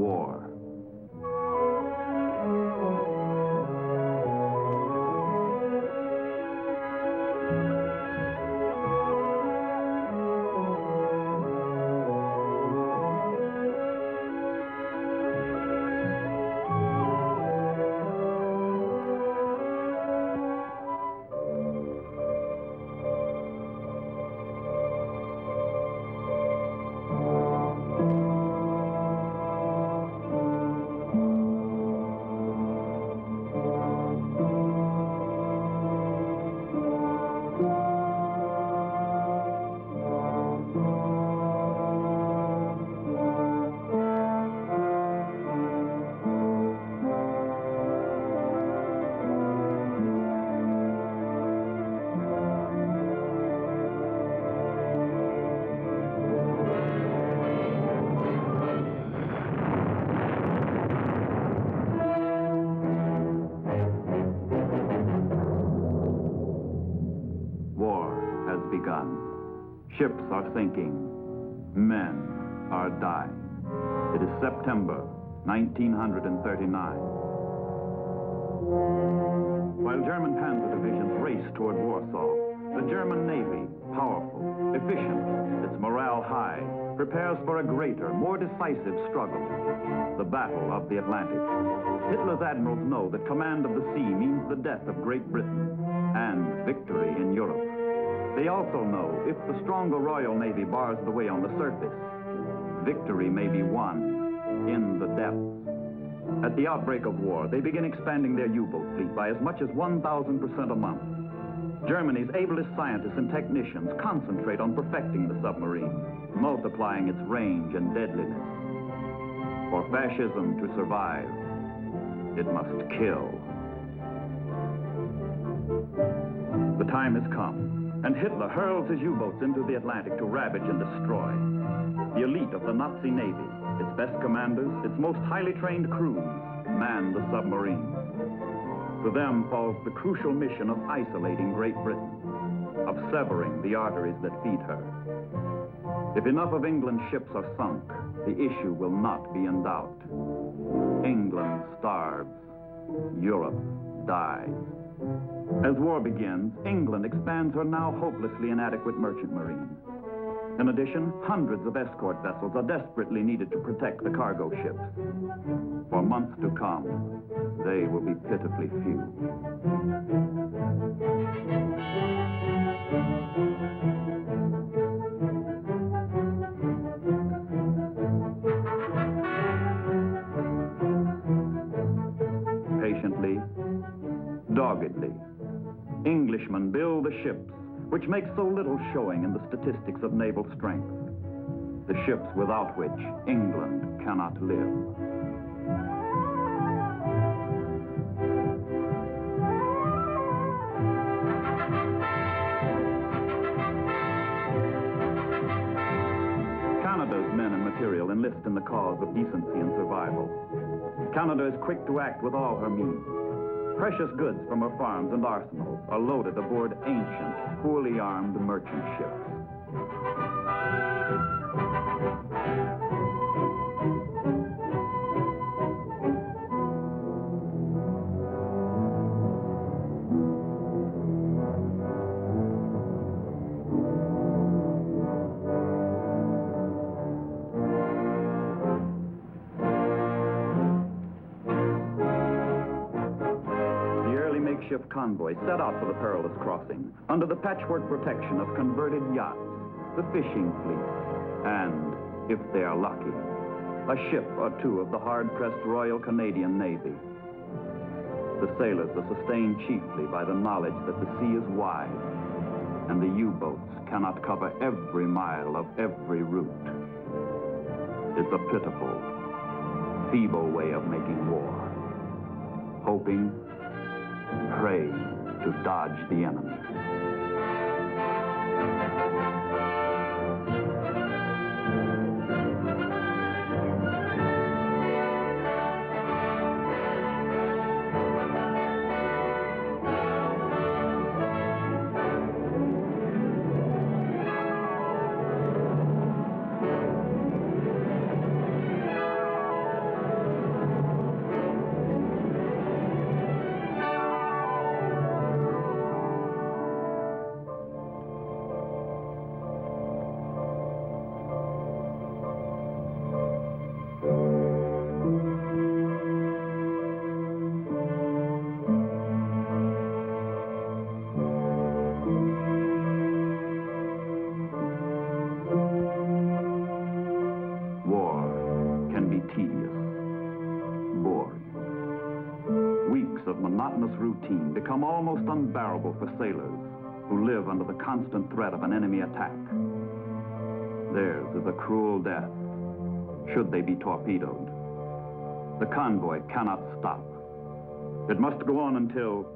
war. Ships are sinking. Men are dying. It is September 1939. While German panzer divisions race toward Warsaw, the German Navy, powerful, efficient, its morale high, prepares for a greater, more decisive struggle, the Battle of the Atlantic. Hitler's admirals know that command of the sea means the death of Great Britain and victory in Europe. They also know if the stronger Royal Navy bars the way on the surface, victory may be won in the depths. At the outbreak of war, they begin expanding their U-boat fleet by as much as 1,000% a month. Germany's ablest scientists and technicians concentrate on perfecting the submarine, multiplying its range and deadliness. For fascism to survive, it must kill. The time has come. And Hitler hurls his U-boats into the Atlantic to ravage and destroy. The elite of the Nazi Navy, its best commanders, its most highly trained crews, man the submarines. To them falls the crucial mission of isolating Great Britain, of severing the arteries that feed her. If enough of England's ships are sunk, the issue will not be in doubt. England starves, Europe dies. As war begins, England expands her now hopelessly inadequate merchant marine. In addition, hundreds of escort vessels are desperately needed to protect the cargo ships. For months to come, they will be pitifully few. Patiently, doggedly, Englishmen build the ships, which make so little showing in the statistics of naval strength. The ships without which England cannot live. Canada's men and material enlist in the cause of decency and survival. Canada is quick to act with all her means. Precious goods from her farms and arsenals are loaded aboard ancient, poorly armed merchant ships. Makeshift convoy set out for the perilous crossing under the patchwork protection of converted yachts, the fishing fleet, and, if they are lucky, a ship or two of the hard-pressed Royal Canadian Navy. The sailors are sustained chiefly by the knowledge that the sea is wide and the U-boats cannot cover every mile of every route. It's a pitiful, feeble way of making war, hoping, pray to dodge the enemy. of monotonous routine become almost unbearable for sailors who live under the constant threat of an enemy attack. Theirs is a cruel death, should they be torpedoed. The convoy cannot stop. It must go on until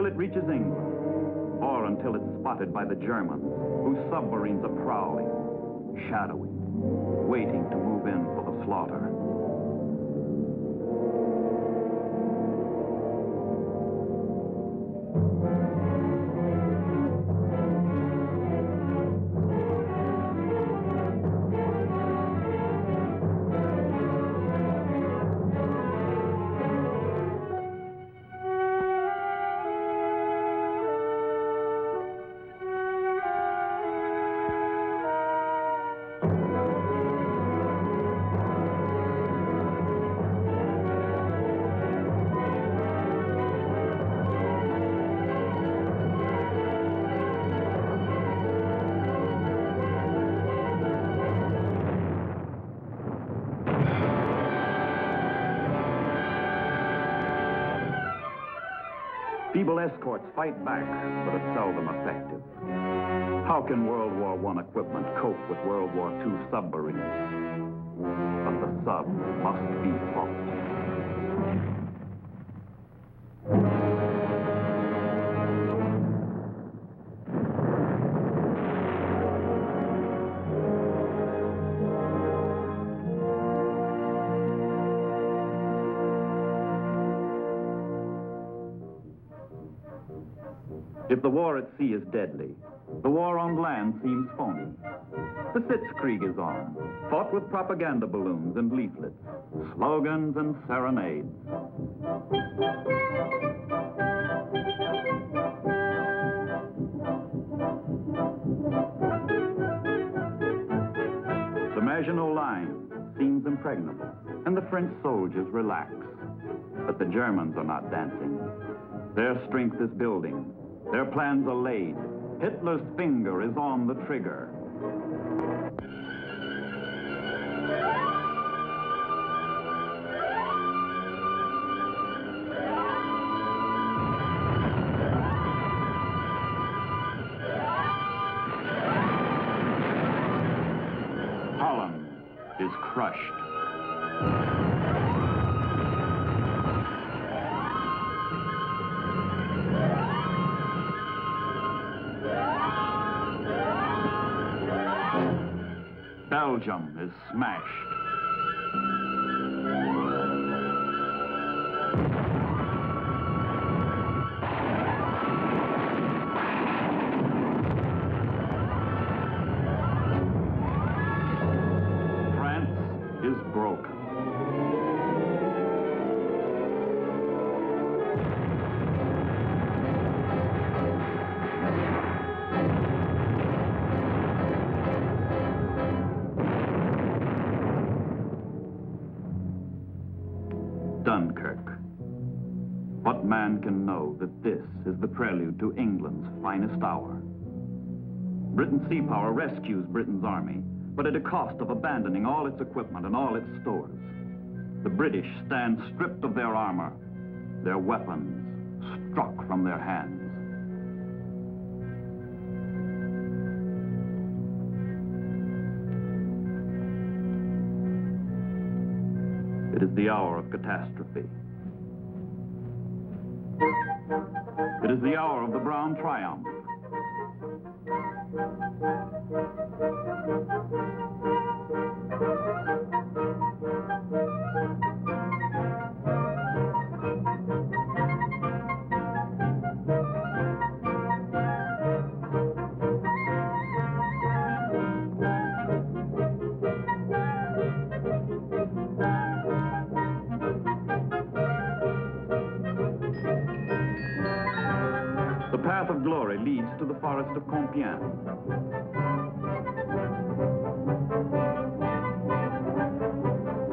it reaches England, or until it's spotted by the Germans, whose submarines are prowling, shadowing, waiting to move in for the slaughter. Feeble escorts fight back, but are seldom effective. How can World War I equipment cope with World War II submarines? But the sub must be fought. If the war at sea is deadly, the war on land seems phony. The Sitzkrieg is on, fought with propaganda balloons and leaflets, slogans and serenades. The Maginot Line seems impregnable, and the French soldiers relax. But the Germans are not dancing. Their strength is building. Their plans are laid. Hitler's finger is on the trigger. Holland is crushed. Belgium is smashed. France is broken. Dunkirk. What man can know that this is the prelude to England's finest hour? Britain's sea power rescues Britain's army, but at a cost of abandoning all its equipment and all its stores. The British stand stripped of their armor, their weapons struck from their hands. It is the hour of catastrophe. It is the hour of the Brown Triumph. The path of glory leads to the forest of Compiègne.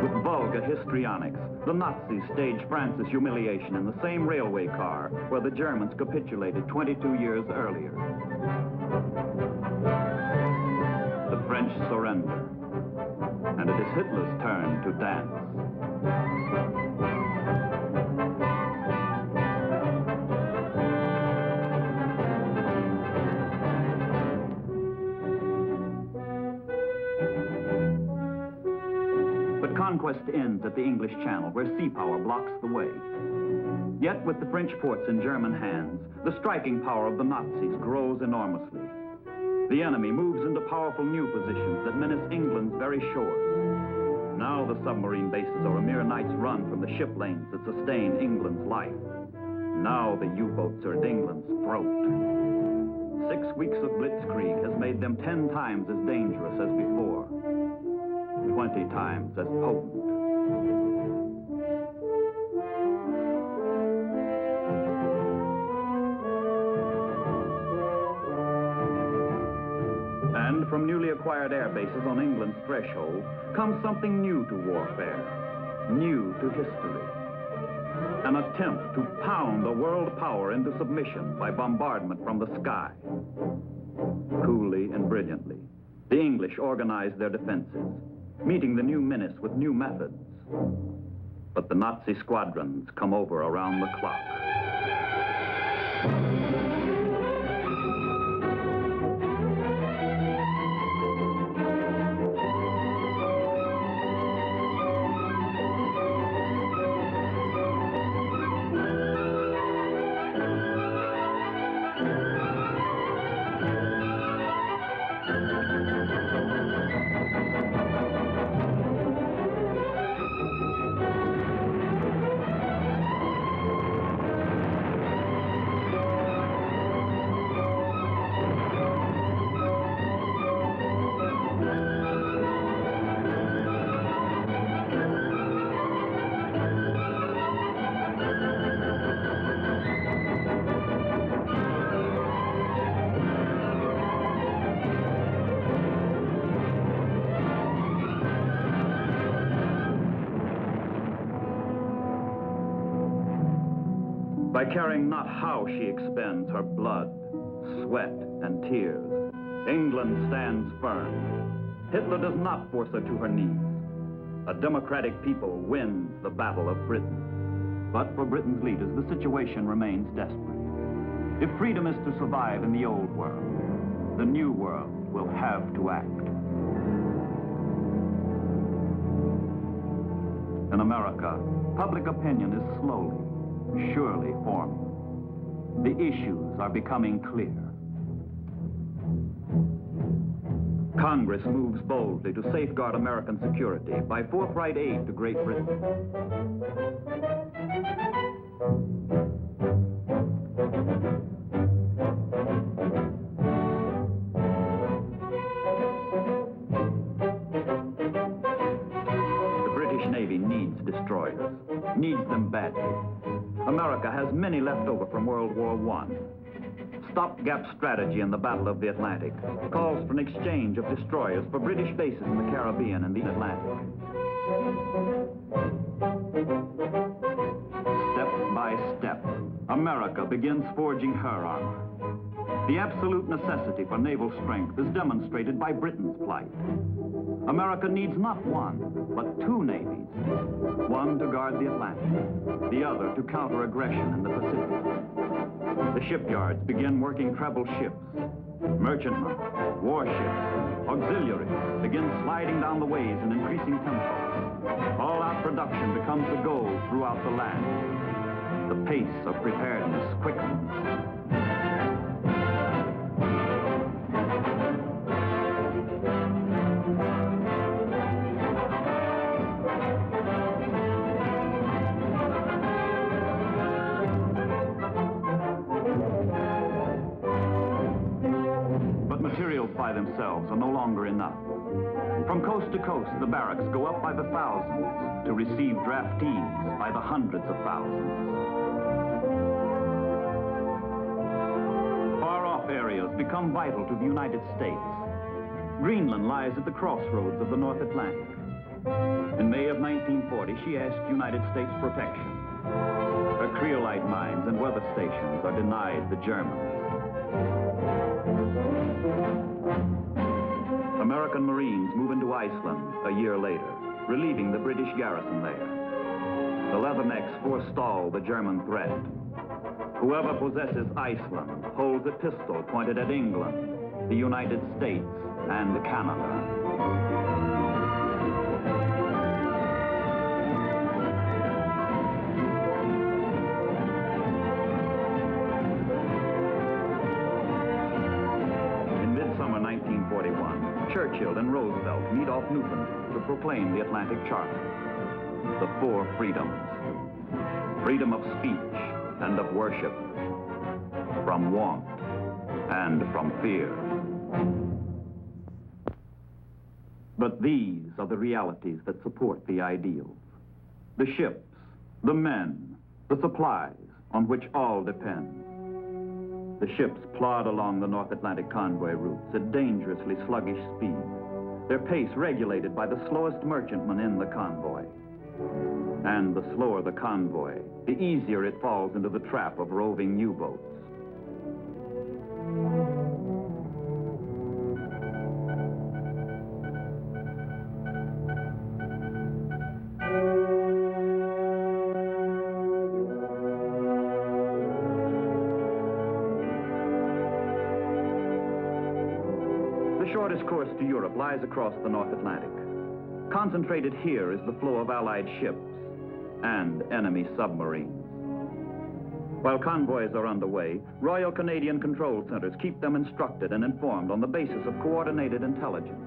With vulgar histrionics, the Nazis staged France's humiliation in the same railway car where the Germans capitulated 22 years earlier. The French surrender, and it is Hitler's turn to dance. conquest ends at the English Channel, where sea power blocks the way. Yet, with the French ports in German hands, the striking power of the Nazis grows enormously. The enemy moves into powerful new positions that menace England's very shores. Now the submarine bases are a mere night's run from the ship lanes that sustain England's life. Now the U-boats are at England's throat. 6 weeks of blitzkrieg has made them 10 times as dangerous as before, 20 times as potent. And from newly acquired air bases on England's threshold comes something new to warfare, new to history. An attempt to pound a world power into submission by bombardment from the sky. Coolly and brilliantly, the English organized their defenses, meeting the new menace with new methods. But the Nazi squadrons come over around the clock. By caring not how she expends her blood, sweat, and tears, England stands firm. Hitler does not force her to her knees. A democratic people wins the Battle of Britain. But for Britain's leaders, the situation remains desperate. If freedom is to survive in the old world, the new world will have to act. In America, public opinion is slowly, surely forming. The issues are becoming clear. Congress moves boldly to safeguard American security by forthright aid to Great Britain. The British Navy needs destroyers, needs them badly. America has many left over from World War I. Stopgap strategy in the Battle of the Atlantic calls for an exchange of destroyers for British bases in the Caribbean and the Atlantic. Step by step, America begins forging her armor. The absolute necessity for naval strength is demonstrated by Britain's plight. America needs not one, but two navies. One to guard the Atlantic, the other to counter aggression in the Pacific. The shipyards begin working treble ships. Merchantmen, warships, auxiliaries begin sliding down the ways in increasing tempo. All-out production becomes the goal throughout the land. The pace of preparedness quickens. By themselves are no longer enough. From coast to coast, the barracks go up by the thousands to receive draftees by the hundreds of thousands. Far-off areas become vital to the United States. Greenland lies at the crossroads of the North Atlantic. In May of 1940, she asked United States protection. Her creolite mines and weather stations are denied the Germans. American Marines move into Iceland a year later, relieving the British garrison there. The Leathernecks forestall the German threat. Whoever possesses Iceland holds a pistol pointed at England, the United States, and Canada. Churchill and Roosevelt meet off Newfoundland to proclaim the Atlantic Charter. The four freedoms. Freedom of speech and of worship, from want and from fear. But these are the realities that support the ideals. The ships, the men, the supplies on which all depends. The ships plod along the North Atlantic convoy routes at dangerously sluggish speed, their pace regulated by the slowest merchantman in the convoy. And the slower the convoy, the easier it falls into the trap of roving U-boats. The shortest course to Europe lies across the North Atlantic. Concentrated here is the flow of Allied ships and enemy submarines. While convoys are underway, Royal Canadian Control Centers keep them instructed and informed on the basis of coordinated intelligence.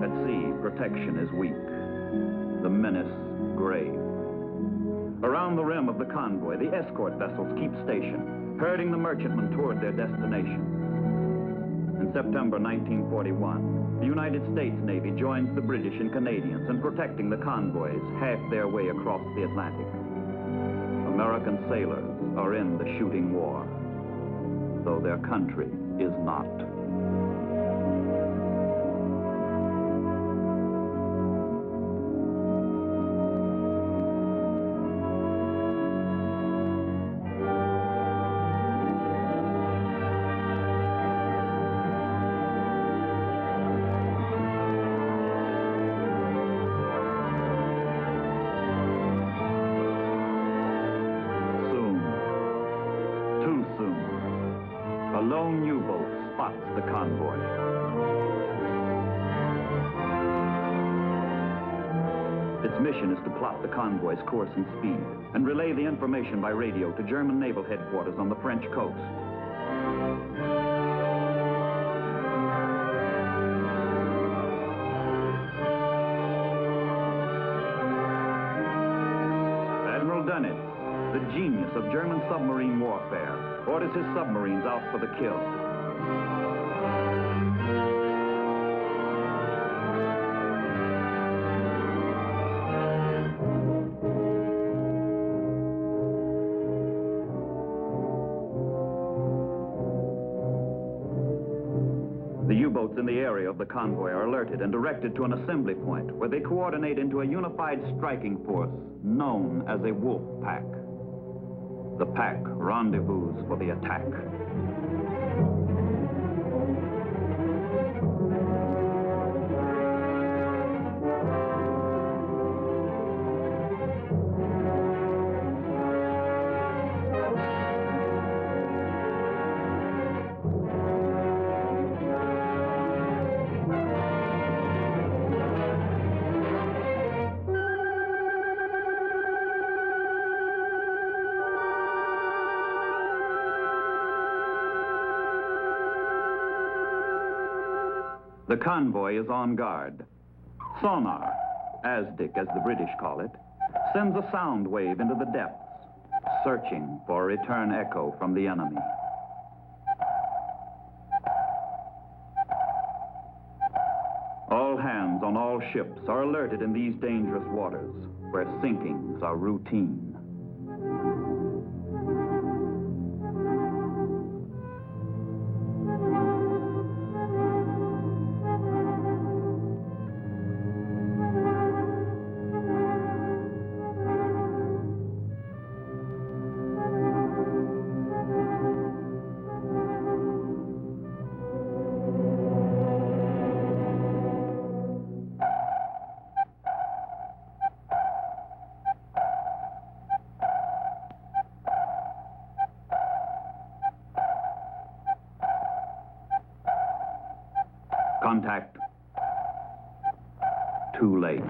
At sea, protection is weak, the menace grave. Around the rim of the convoy, the escort vessels keep station, herding the merchantmen toward their destination. In September 1941, the United States Navy joins the British and Canadians in protecting the convoys half their way across the Atlantic. American sailors are in the shooting war, though their country is not. Too soon, a lone U-boat spots the convoy. Its mission is to plot the convoy's course and speed and relay the information by radio to German naval headquarters on the French coast. Admiral Dönitz, the genius of German submarine warfare, orders his submarines out for the kill. The U-boats in the area of the convoy are alerted and directed to an assembly point where they coordinate into a unified striking force known as a wolf pack. The pack rendezvous for the attack. The convoy is on guard. Sonar, ASDIC as the British call it, sends a sound wave into the depths, searching for a return echo from the enemy. All hands on all ships are alerted in these dangerous waters, where sinkings are routine. Contact. too late.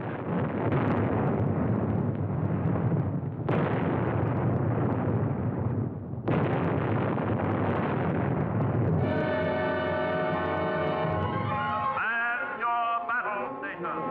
Man your battle stations.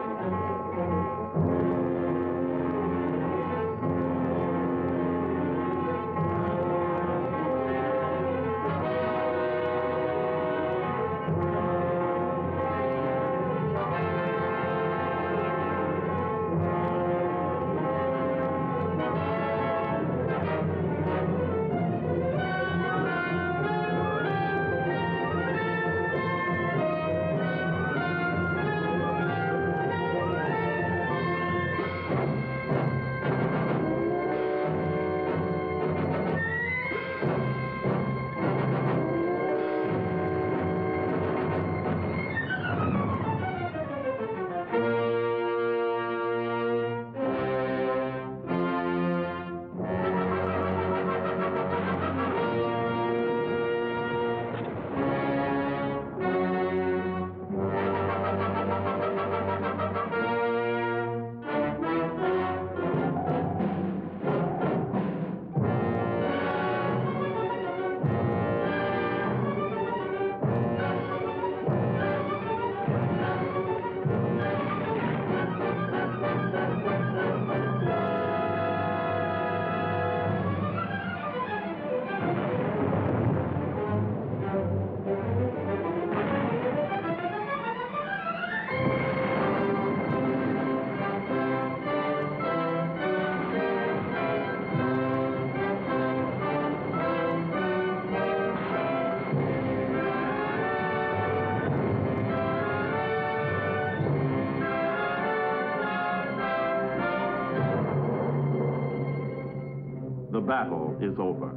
The battle is over.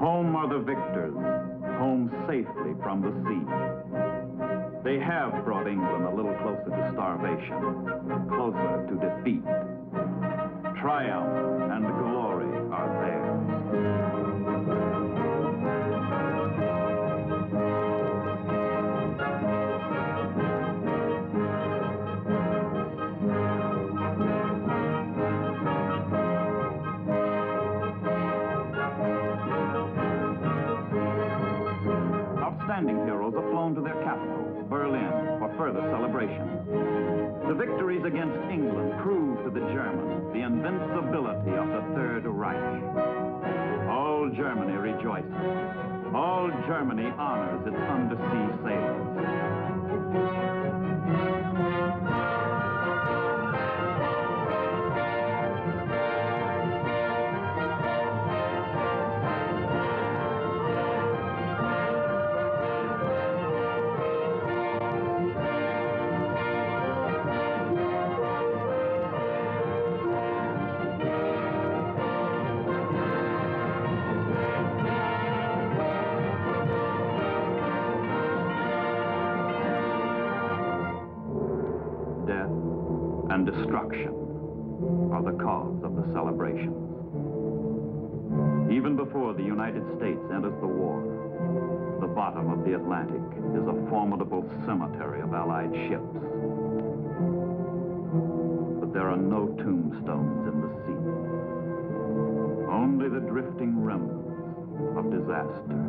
Home are the victors, home safely from the sea. They have brought England a little closer to starvation, closer to defeat. Triumph and glory are theirs. Outstanding heroes are flown to their capital, Berlin, for further celebration. The victories against England prove to the Germans the invincibility of the Third Reich. All Germany rejoices. All Germany honors its undersea sailors. Death and destruction are the cause of the celebrations. Even before the United States enters the war, the bottom of the Atlantic is a formidable cemetery of Allied ships. But there are no tombstones in the sea, only the drifting remnants of disaster.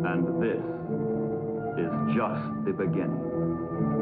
And this is just the beginning.